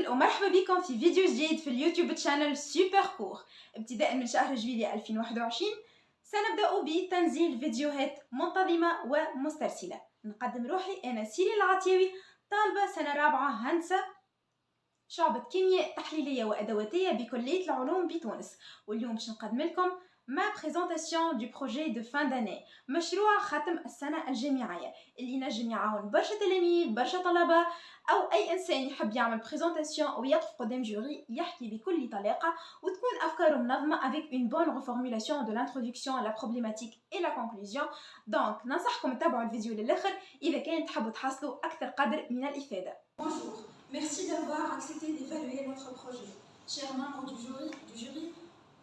الكل ومرحبا بكم في فيديو جديد في اليوتيوب تشانل سوبر كور. ابتداء من شهر جويلية 2021 سنبدأ بتنزيل فيديوهات منتظمة ومسترسلة. نقدم روحي أنا سيري العطيوي، طالبة سنة رابعة هندسة شعبة كيمياء تحليلية وأدواتية بكلية العلوم بتونس. واليوم باش نقدم لكم ما بريزونطاسيون دو بروجي دو فان داني، مشروع ختم السنة الجامعية اللي ينجم يعاون برشا تلاميذ برشا طلبة أو أي إنسان يحب يعمل بريزونطاسيون أو يقف قدام جوري يحكي بكل طلاقة وتكون أفكاره منظمة avec une bonne reformulation de l'introduction, la problématique et la conclusion. Donc ننصحكم تتابعوا الفيديو للآخر إذا كان تحبوا تحصلوا أكثر قدر من الإفادة. Bonjour, merci d'avoir accepté d'évaluer notre projet. Chers membres du jury,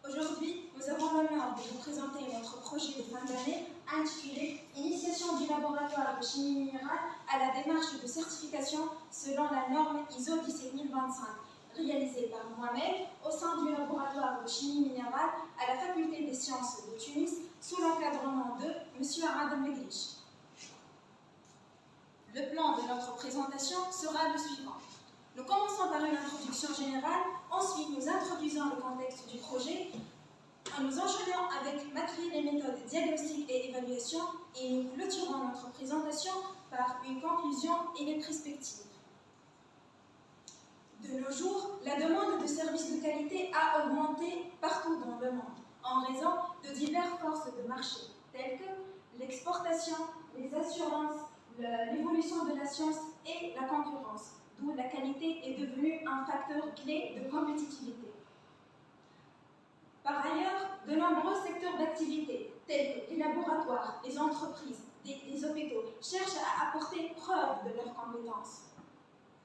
aujourd'hui, nous avons l'honneur de vous présenter notre projet de fin d'année intitulé Initiation du laboratoire de chimie minérale à la démarche de certification selon la norme ISO 17025, réalisée par moi-même au sein du laboratoire de chimie minérale à la faculté des sciences de Tunis sous l'encadrement de M. Adam Megrich. Le plan de notre présentation sera le suivant. Nous commençons par une introduction générale, ensuite nous introduisons le contexte du projet, nous enchaînons avec matériel et méthodes diagnostic et évaluation et nous clôturons notre présentation par une conclusion et les perspectives. De nos jours, la demande de services de qualité a augmenté partout dans le monde en raison de diverses forces de marché telles que l'exportation, les assurances, l'évolution de la science et la concurrence, d'où la qualité est devenue un facteur clé de compétitivité. Par ailleurs, de nombreux secteurs d'activité, tels que les laboratoires, les entreprises, les hôpitaux, cherchent à apporter preuve de leurs compétences.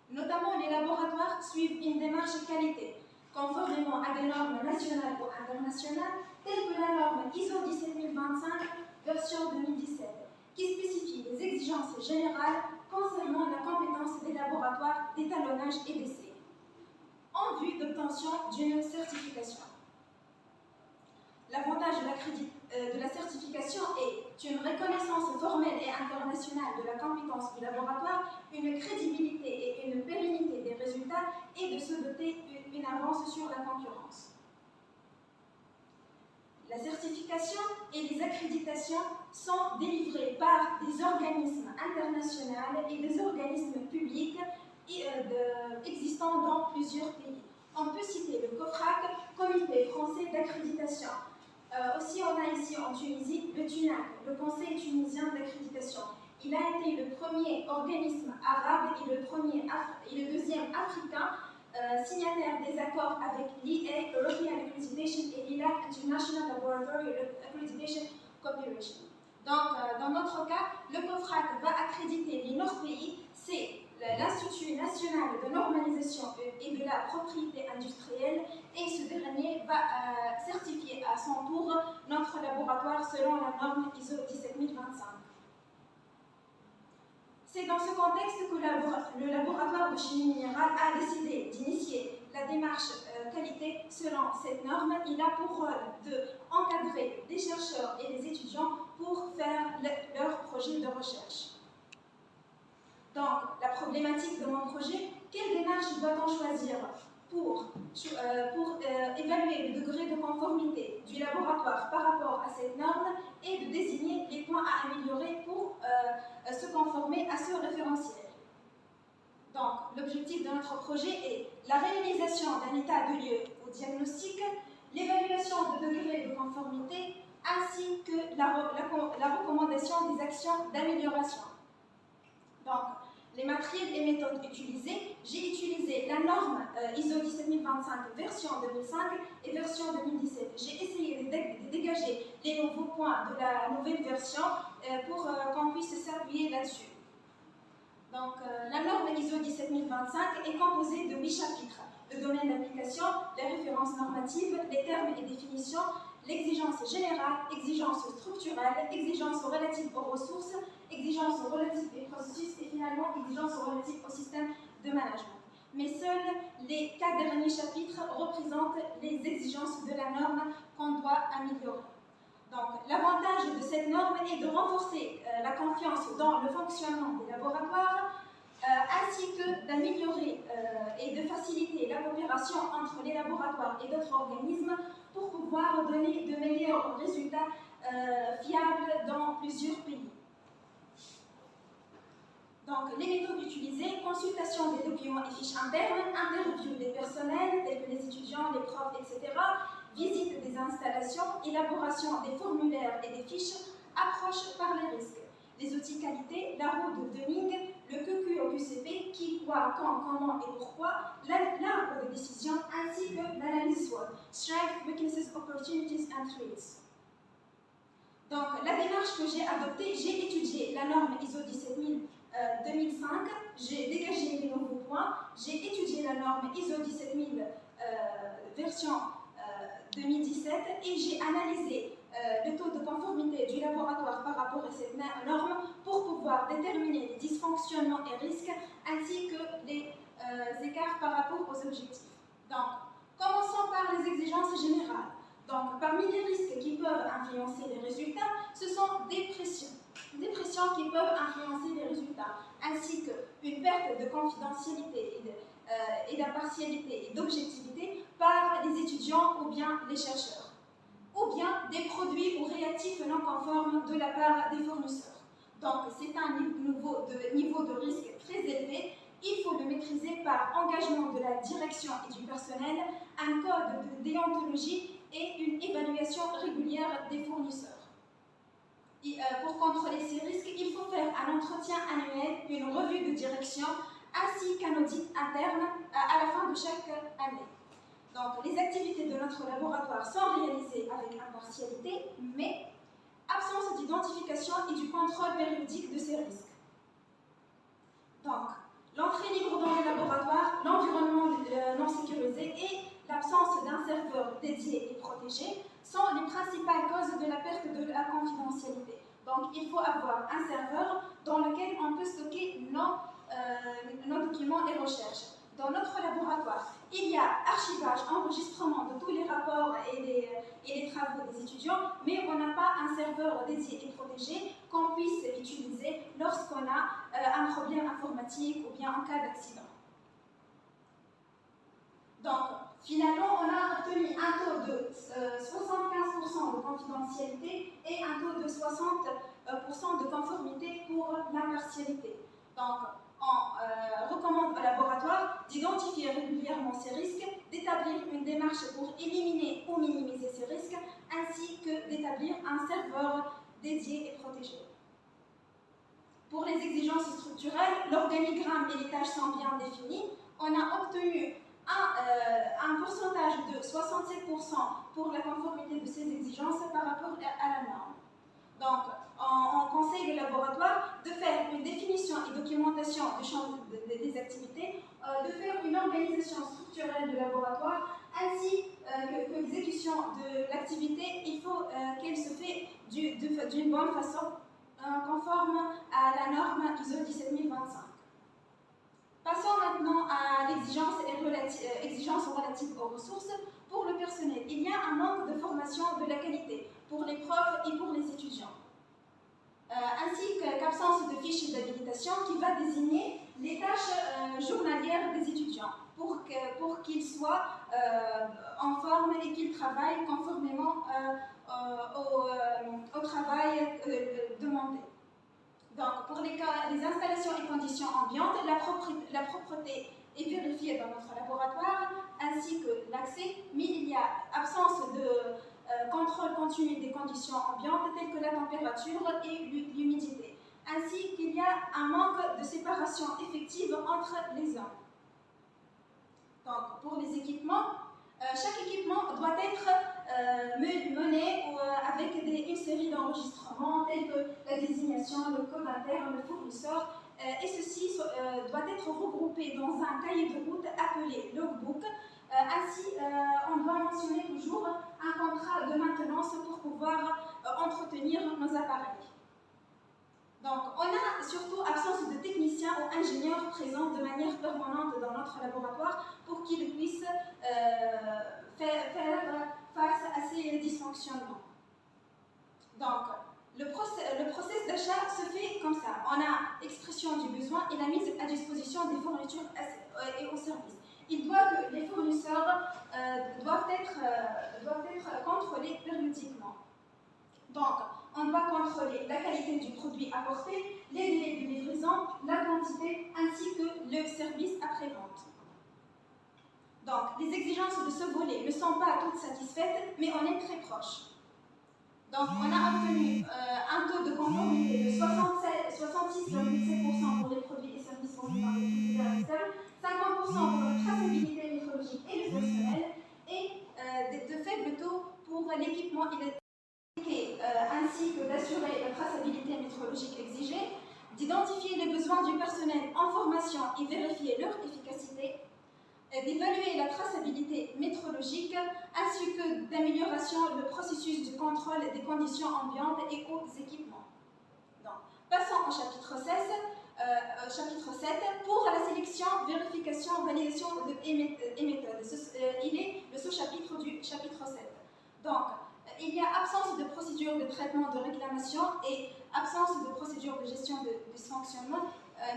Notamment, les laboratoires suivent une démarche qualité, conformément à des normes nationales ou internationales, telles que la norme ISO 17025 version 2017, qui spécifie les exigences générales concernant la compétence des laboratoires d'étalonnage et d'essai, en vue d'obtention d'une certification. L'avantage de la certification est une reconnaissance formelle et internationale de la compétence du laboratoire, une crédibilité et une pérennité des résultats et de se doter d'une avance sur la concurrence. La certification et les accréditations sont délivrées par des organismes internationaux et des organismes publics existants dans plusieurs pays. On peut citer le COFRAC, Comité français d'accréditation. Aussi, on a ici en Tunisie le TUNAC, le Conseil tunisien d'accréditation. Il a été le premier organisme arabe et le deuxième africain signataire des accords avec l'EA, European Accreditation, et l'ILAC, International Laboratory Accreditation Corporation. Donc, dans notre cas, le COFRAC va accréditer les 9 pays. C'est l'Institut national de normalisation et de la propriété industrielle, et ce dernier va certifier à son tour notre laboratoire selon la norme ISO 17025. C'est dans ce contexte que le laboratoire de chimie minérale a décidé d'initier la démarche qualité selon cette norme. Il a pour rôle d'encadrer les chercheurs et les étudiants pour faire leur projet de recherche. Donc, la problématique de mon projet, quelle démarche doit-on choisir pour évaluer le degré de conformité du laboratoire par rapport à cette norme et de désigner les points à améliorer pour se conformer à ce référentiel. Donc, l'objectif de notre projet est la réalisation d'un état de lieu au diagnostic, l'évaluation de degré de conformité, ainsi que la recommandation des actions d'amélioration. Donc, les matériels et méthodes utilisées, j'ai utilisé la norme ISO 17025 version 2005 et version 2017. J'ai essayé de dégager les nouveaux points de la nouvelle version pour qu'on puisse s'appuyer là-dessus. Donc, la norme ISO 17025 est composée de 8 chapitres. Le domaine d'application, les références normatives, les termes et définitions, l'exigence générale, exigence structurelle, exigence relative aux ressources, exigence relative aux processus et finalement exigence relative au système de management. Mais seuls les 4 derniers chapitres représentent les exigences de la norme qu'on doit améliorer. Donc, l'avantage de cette norme est de renforcer la confiance dans le fonctionnement des laboratoires ainsi que d'améliorer et de faciliter la coopération entre les laboratoires et d'autres organismes pour pouvoir donner de meilleurs résultats fiables dans plusieurs pays. Donc, les méthodes utilisées, consultation des documents et fiches internes, interview des personnels, tels que les étudiants, les profs, etc., visite des installations, élaboration des formulaires et des fiches, approche par les risques. Les outils qualité, la route de Deming, le QQ au QCP, qui, quoi, quand, comment et pourquoi, l'arbre de décision ainsi que l'analyse SWOT, Strengths, Weaknesses, Opportunities and Threats. Donc, la démarche que j'ai adoptée, j'ai étudié la norme ISO 17000 2005, j'ai dégagé les nouveaux points, j'ai étudié la norme ISO 17000 version 2017 et j'ai analysé le taux de conformité du laboratoire par rapport à cette norme pour pouvoir déterminer les dysfonctionnements et risques ainsi que les écarts par rapport aux objectifs. Donc, commençons par les exigences générales. Donc, parmi les risques qui peuvent influencer les résultats, ce sont des pressions qui peuvent influencer les résultats, ainsi qu'une perte de confidentialité et d'impartialité et d'objectivité par les étudiants ou bien les chercheurs, ou bien des produits ou réactifs non conformes de la part des fournisseurs. Donc, c'est un niveau de risque très élevé. Il faut le maîtriser par engagement de la direction et du personnel, un code de déontologie et une évaluation régulière des fournisseurs. Pour contrôler ces risques, il faut faire un entretien annuel, une revue de direction, ainsi qu'un audit interne à la fin de chaque année. Donc, les activités de notre laboratoire sont réalisées avec impartialité, mais absence d'identification et du contrôle périodique de ces risques. Donc, l'entrée libre dans le laboratoire, l'environnement non sécurisé et l'absence d'un serveur dédié et protégé sont les principales causes de la perte de la confidentialité. Donc, il faut avoir un serveur dans lequel on peut stocker nos documents et recherches. Dans notre laboratoire, il y a archivage, enregistrement de tous les rapports et les travaux des étudiants, mais on n'a pas un serveur dédié et protégé qu'on puisse utiliser lorsqu'on a un problème informatique ou bien en cas d'accident. Donc, finalement, on a obtenu un taux de 75% de confidentialité et un taux de 60% de conformité pour l'impartialité. Donc, on recommande au laboratoire d'identifier régulièrement ces risques, d'établir une démarche pour éliminer ou minimiser ces risques, ainsi que d'établir un serveur dédié et protégé. Pour les exigences structurelles, l'organigramme et les tâches sont bien définis. On a obtenu un pourcentage de 67% pour la conformité de ces exigences par rapport à la norme. Donc, on conseille le laboratoire de faire une définition et documentation du champ des activités, de faire une organisation structurelle du laboratoire, ainsi que l'exécution de l'activité, il faut qu'elle se fait d'une bonne façon, conforme à la norme ISO 17025. Passons maintenant à l'exigence relative aux ressources. Pour le personnel, il y a un manque de formation de la qualité pour les profs et pour les étudiants, ainsi qu'absence de fiches d'habilitation qui va désigner les tâches journalières des étudiants pour qu'ils soient en forme et qu'ils travaillent conformément au travail demandé. Donc, pour les installations et conditions ambiantes, la propreté est vérifiée dans notre laboratoire, ainsi que l'accès, mais il y a absence de contrôle continu des conditions ambiantes, telles que la température et l'humidité, ainsi qu'il y a un manque de séparation effective entre les hommes. Donc, pour les équipements, chaque équipement doit être mené avec une série d'enregistrements tels que la désignation, le code interne, le fournisseur, et ceci doit être regroupé dans un cahier de route appelé logbook. Ainsi, on doit mentionner toujours un contrat de maintenance pour pouvoir entretenir nos appareils. Donc, on a surtout absence de techniciens ou ingénieurs présents de manière permanente dans notre laboratoire pour qu'ils puissent faire face à ces dysfonctionnements. Donc, Le process d'achat se fait comme ça. On a expression du besoin et la mise à disposition des fournitures et aux services. Il doit que les fournisseurs doivent être contrôlés périodiquement. Donc, on doit contrôler la qualité du produit apporté, les délais de livraison, la quantité ainsi que le service après-vente. Donc, les exigences de ce volet ne sont pas toutes satisfaites, mais on est très proche. Donc, on a obtenu un taux de conformité de 66,7% pour les produits et services vendus par les prestataires externes, 50% pour la traçabilité métrologique et le personnel, et de faibles taux pour l'équipement ainsi que d'assurer la traçabilité métrologique exigée, d'identifier les besoins du personnel en formation et vérifier leur efficacité, d'évaluer la traçabilité métrologique ainsi que d'amélioration le processus de contrôle des conditions ambiantes et aux équipements. Donc, passons au chapitre 7 pour la sélection, vérification, validation et méthode. Il est le sous-chapitre du chapitre 7. Donc, il y a absence de procédure de traitement de réclamation et absence de procédure de gestion de dysfonctionnement,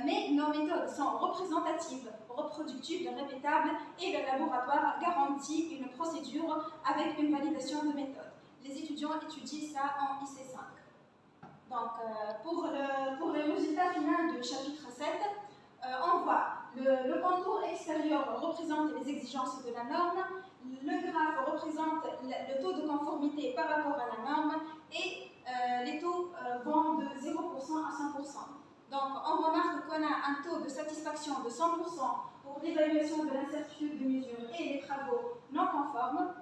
mais nos méthodes sont représentatives, reproductibles, répétables et le laboratoire garantit une procédure avec une validation de méthode. Les étudiants étudient ça en IC5. Donc, pour le résultat final du chapitre 7, on voit le contour extérieur représente les exigences de la norme, le graphe représente le taux de conformité par rapport à la norme et les taux vont de 0% à 100%. Donc, on remarque qu'on a un taux de satisfaction de 100% pour l'évaluation de l'incertitude de mesure et les travaux non conformes,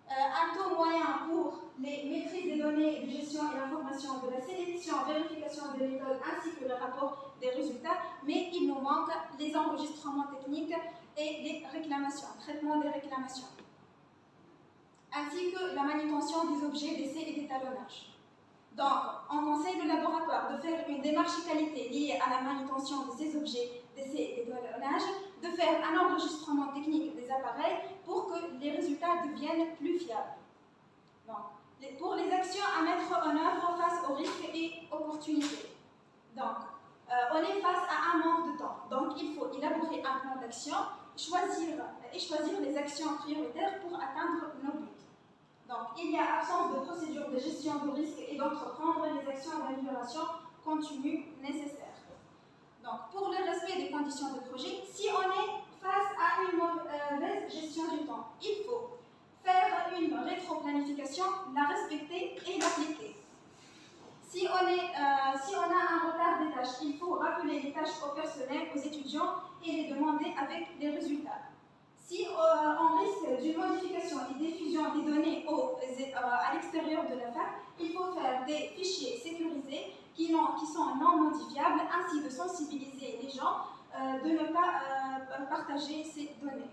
un taux moyen pour les maîtrises des données de gestion et l'information de la sélection, vérification des méthodes ainsi que le rapport des résultats, mais il nous manque les enregistrements techniques et les réclamations, traitement des réclamations, ainsi que la manutention des objets d'essai et d'étalonnage. Donc, on conseille le laboratoire de faire une démarche qualité liée à la manutention de ces objets d'essai et d'étalonnage, de faire un enregistrement technique des appareils pour que les résultats deviennent plus fiables. Donc, pour les actions à mettre en œuvre face aux risques et opportunités. Donc, on est face à un manque de temps. Donc, il faut élaborer un plan d'action, choisir les actions prioritaires pour atteindre nos buts. Donc, il y a absence de procédure de gestion de risque et d'entreprendre les actions d'amélioration continue nécessaires. Donc, pour le respect des conditions de projet, si on est face à une mauvaise gestion du temps, il faut faire une rétro-planification, la respecter et l'appliquer. Si on a un retard des tâches, il faut rappeler les tâches au personnel, aux étudiants et les demander avec les résultats. Si on risque d'une modification et diffusion des données à l'extérieur de la fac, il faut faire des fichiers sécurisés qui sont non modifiables, ainsi de sensibiliser les gens de ne pas partager ces données.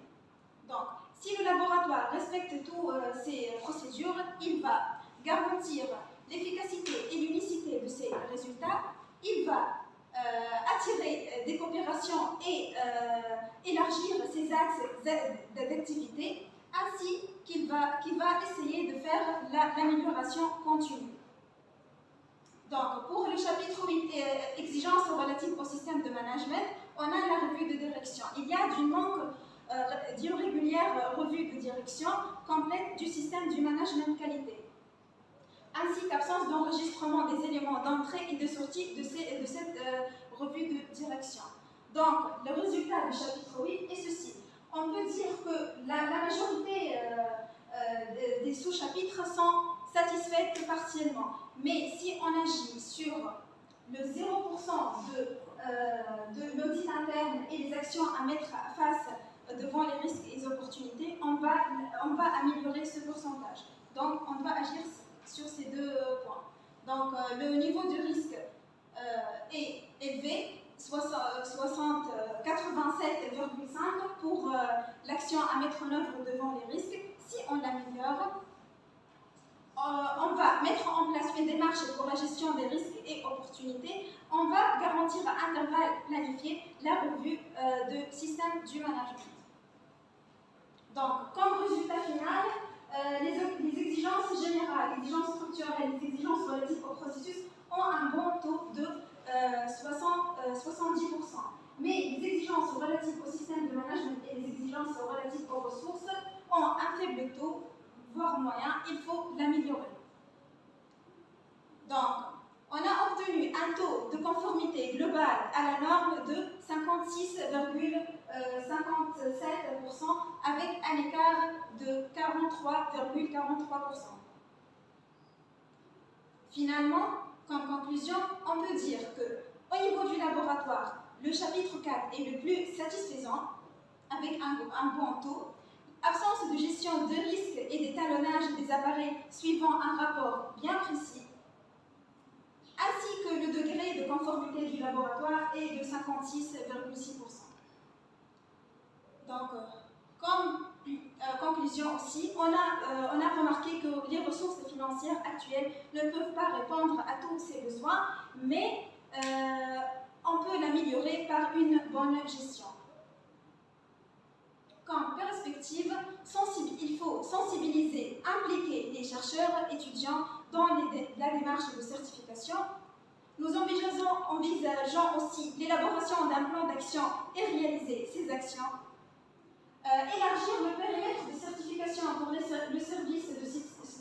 Donc, si le laboratoire respecte toutes ces procédures, il va garantir l'efficacité et l'unicité de ces résultats, il va attirer des coopérations et élargir ses axes d'activité, ainsi qu'il va essayer de faire l'amélioration continue. Donc, pour le chapitre 8, exigences relatives au système de management, on a la revue de direction. Il y a d'une régulière revue de direction complète du système du management qualité, ainsi qu'absence d'enregistrement des éléments d'entrée et de sortie de cette revue de direction. Donc, le résultat du chapitre 8 est ceci. On peut dire que la majorité des sous-chapitres sont satisfaites partiellement, mais si on agit sur le 0% de l'audit interne et les actions à mettre face devant les risques et les opportunités, on va améliorer ce pourcentage. Donc, on doit agir sur ces deux points. Donc, le niveau de risque est élevé, 87,5 pour l'action à mettre en œuvre devant les risques. Si on l'améliore, on va mettre en place une démarche pour la gestion des risques et opportunités. On va garantir à intervalles planifiés la revue de système du management. Donc, comme résultat final, Les exigences générales, les exigences structurelles, les exigences relatives au processus ont un bon taux de 70%. Mais les exigences relatives au système de management et les exigences relatives aux ressources ont un faible taux, voire moyen. Il faut l'améliorer. Donc, on a obtenu un taux de conformité globale à la norme de 56,57% avec un écart de 43,43%. Finalement, comme conclusion, on peut dire que au niveau du laboratoire, le chapitre 4 est le plus satisfaisant avec un bon taux. Absence de gestion de risques et d'étalonnage des appareils suivant un rapport bien précis, ainsi que le degré de conformité du laboratoire est de 56,6%. Donc, comme conclusion aussi, on a remarqué que les ressources financières actuelles ne peuvent pas répondre à tous ces besoins, mais on peut l'améliorer par une bonne gestion. Comme perspective, il faut sensibiliser, impliquer les chercheurs, étudiants dans la démarche de certification. Nous envisageons aussi l'élaboration d'un plan d'action et réaliser ces actions. Élargir le périmètre de certification pour le service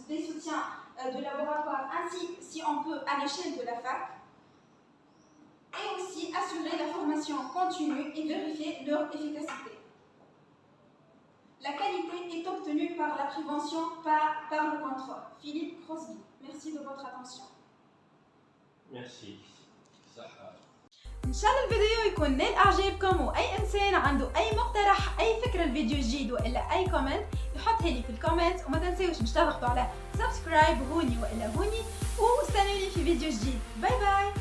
des soutiens de laboratoire, ainsi si on peut à l'échelle de la fac. Et aussi assurer la formation continue et vérifier leur efficacité. La qualité est obtenue par la prévention, pas par le contrôle. Philippe Crosby, merci de votre attention. Merci. صح. ان شاء الله الفيديو يكون نال اعجابكم، واي انسان عنده اي مقترح اي فكره الفيديو جديد والا اي كومنت يحطها لي في الكومنت، وما تنساوش باش تضغطوا على سبسكرايب هوني والا هوني، واستنوني في فيديو جديد. باي باي.